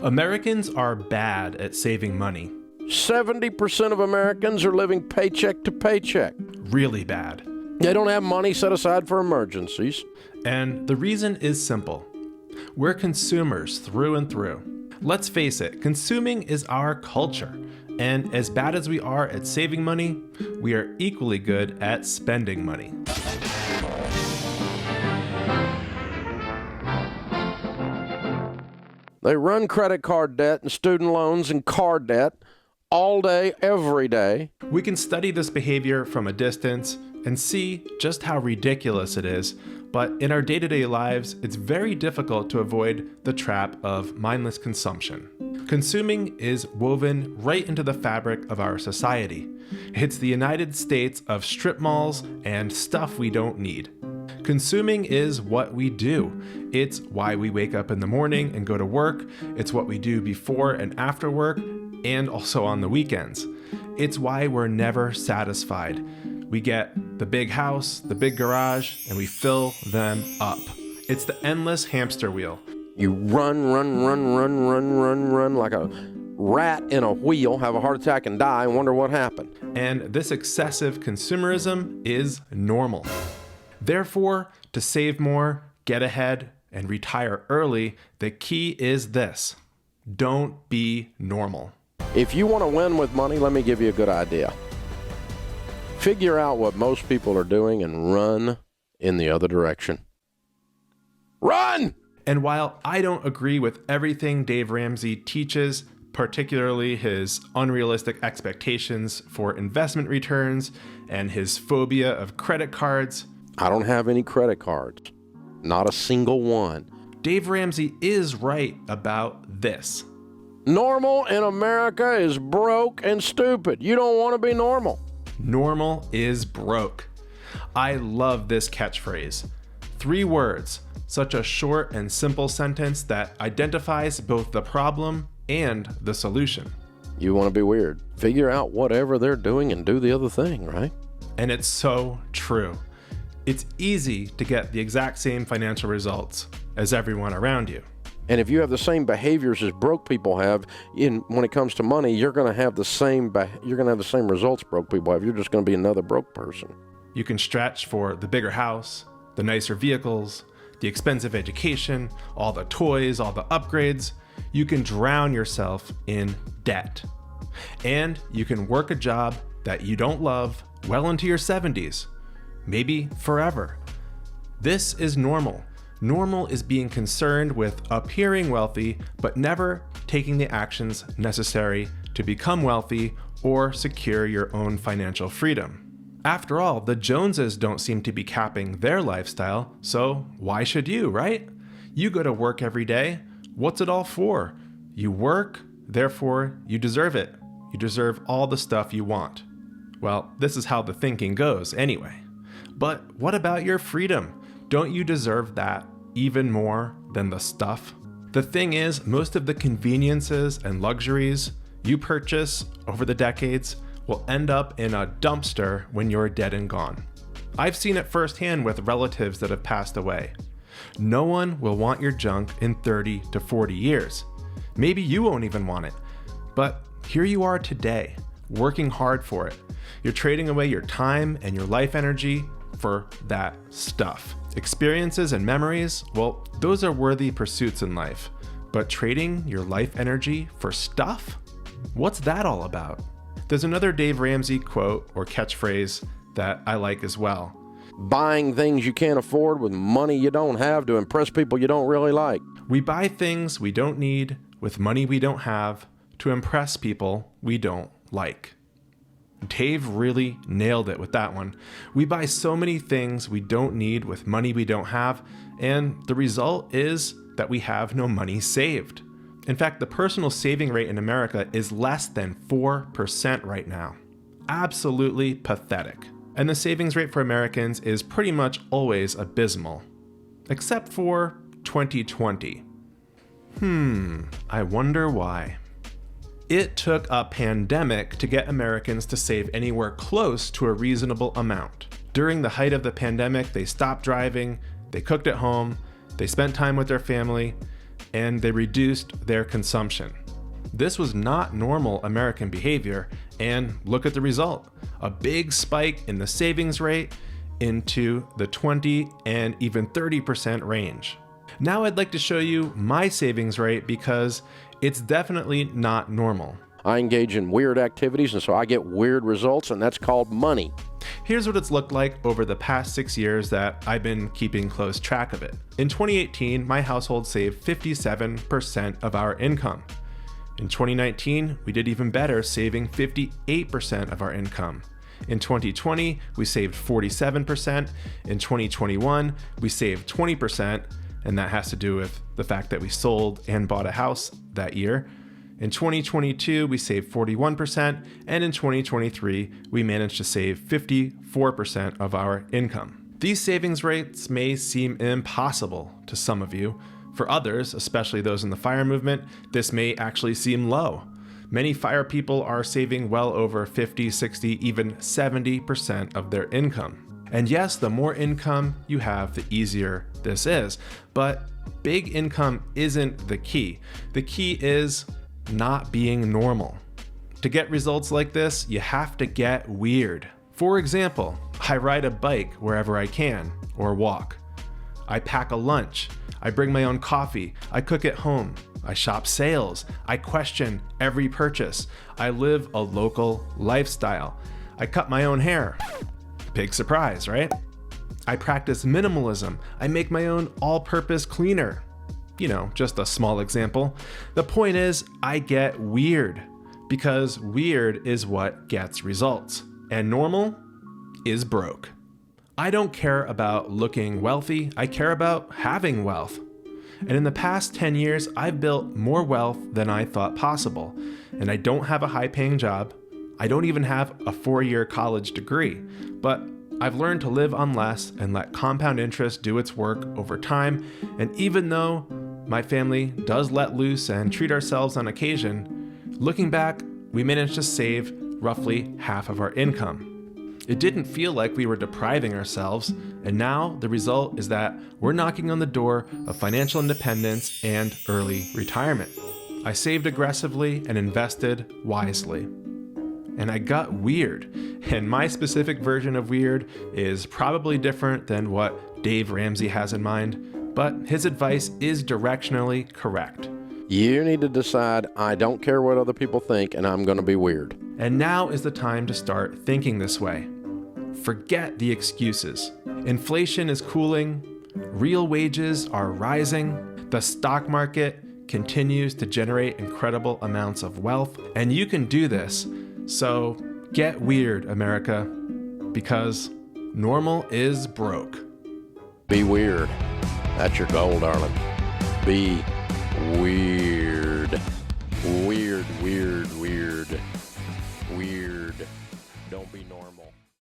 Americans are bad at saving money. 70% of Americans are living paycheck to paycheck. Really bad. They don't have money set aside for emergencies. And the reason is simple. We're consumers through and through. Let's face it, consuming is our culture. And as bad as we are at saving money, we are equally good at spending money. They run credit card debt and student loans and car debt all day, every day. We can study this behavior from a distance and see just how ridiculous it is, but in our day-to-day lives, it's very difficult to avoid the trap of mindless consumption. Consuming is woven right into the fabric of our society. It's the United States of strip malls and stuff we don't need. Consuming is what we do. It's why we wake up in the morning and go to work. It's what we do before and after work, and also on the weekends. It's why we're never satisfied. We get the big house, the big garage, and we fill them up. It's the endless hamster wheel. You run like a rat in a wheel, have a heart attack and die, and wonder what happened. And this excessive consumerism is normal. Therefore, to save more, get ahead, and retire early, the key is this: don't be normal. If you want to win with money, let me give you a good idea. Figure out what most people are doing and run in the other direction. Run! And while I don't agree with everything Dave Ramsey teaches, particularly his unrealistic expectations for investment returns and his phobia of credit cards, I don't have any credit cards. Not a single one. Dave Ramsey is right about this. Normal in America is broke and stupid. You don't want to be normal. Normal is broke. I love this catchphrase. 3 words, such a short and simple sentence that identifies both the problem and the solution. You want to be weird. Figure out whatever they're doing and do the other thing, right? And it's so true. It's easy to get the exact same financial results as everyone around you. And if you have the same behaviors as broke people have, when it comes to money, you're going to have the same results broke people have. You're just going to be another broke person. You can stretch for the bigger house, the nicer vehicles, the expensive education, all the toys, all the upgrades. You can drown yourself in debt. And you can work a job that you don't love well into your 70s, maybe forever. This is normal. Normal is being concerned with appearing wealthy, but never taking the actions necessary to become wealthy or secure your own financial freedom. After all, the Joneses don't seem to be capping their lifestyle, so why should you, right? You go to work every day. What's it all for? You work, therefore you deserve it. You deserve all the stuff you want. Well, this is how the thinking goes anyway. But what about your freedom? Don't you deserve that even more than the stuff? The thing is, most of the conveniences and luxuries you purchase over the decades will end up in a dumpster when you're dead and gone. I've seen it firsthand with relatives that have passed away. No one will want your junk in 30 to 40 years. Maybe you won't even want it. But here you are today, working hard for it. You're trading away your time and your life energy for that stuff. Experiences and memories, well, those are worthy pursuits in life. But trading your life energy for stuff? What's that all about? There's another Dave Ramsey quote or catchphrase that I like as well. Buying things you can't afford with money you don't have to impress people you don't really like. We buy things we don't need with money we don't have to impress people we don't like. Dave really nailed it with that one. We buy so many things we don't need with money we don't have, and the result is that we have no money saved. In fact, the personal saving rate in America is less than 4% right now. Absolutely pathetic. And the savings rate for Americans is pretty much always abysmal. Except for 2020. I wonder why. It took a pandemic to get Americans to save anywhere close to a reasonable amount. During the height of the pandemic, they stopped driving, they cooked at home, they spent time with their family, and they reduced their consumption. This was not normal American behavior, and look at the result. A big spike in the savings rate into the 20 and even 30% range. Now I'd like to show you my savings rate because it's definitely not normal. I engage in weird activities, and so I get weird results, and that's called money. Here's what it's looked like over the past 6 years that I've been keeping close track of it. In 2018, my household saved 57% of our income. In 2019, we did even better, saving 58% of our income. In 2020, we saved 47%. In 2021, we saved 20%, and that has to do with the fact that we sold and bought a house that year. In 2022, we saved 41%, and in 2023, we managed to save 54% of our income. These savings rates may seem impossible to some of you. For others, especially those in the FIRE movement, this may actually seem low. Many FIRE people are saving well over 50, 60, even 70% of their income. And yes, the more income you have, the easier this is. But big income isn't the key. The key is not being normal. To get results like this, you have to get weird. For example, I ride a bike wherever I can, or walk. I pack a lunch. I bring my own coffee. I cook at home. I shop sales. I question every purchase. I live a local lifestyle. I cut my own hair. Big surprise, right? I practice minimalism. I make my own all-purpose cleaner. You know, just a small example. The point is, I get weird because weird is what gets results, and normal is broke. I don't care about looking wealthy, I care about having wealth. And in the past 10 years, I've built more wealth than I thought possible. And I don't have a high-paying job. I don't even have a 4-year college degree. But I've learned to live on less and let compound interest do its work over time. And even though my family does let loose and treat ourselves on occasion, looking back, we managed to save roughly half of our income. It didn't feel like we were depriving ourselves, and now the result is that we're knocking on the door of financial independence and early retirement. I saved aggressively and invested wisely. And I got weird, and my specific version of weird is probably different than what Dave Ramsey has in mind, but his advice is directionally correct. You need to decide, I don't care what other people think, and I'm going to be weird. And now is the time to start thinking this way. Forget the excuses. Inflation is cooling, real wages are rising, the stock market continues to generate incredible amounts of wealth, and you can do this. So get weird, America, because normal is broke. Be weird. That's your goal, darling. Be weird. Weird, weird, weird. Weird. Don't be normal.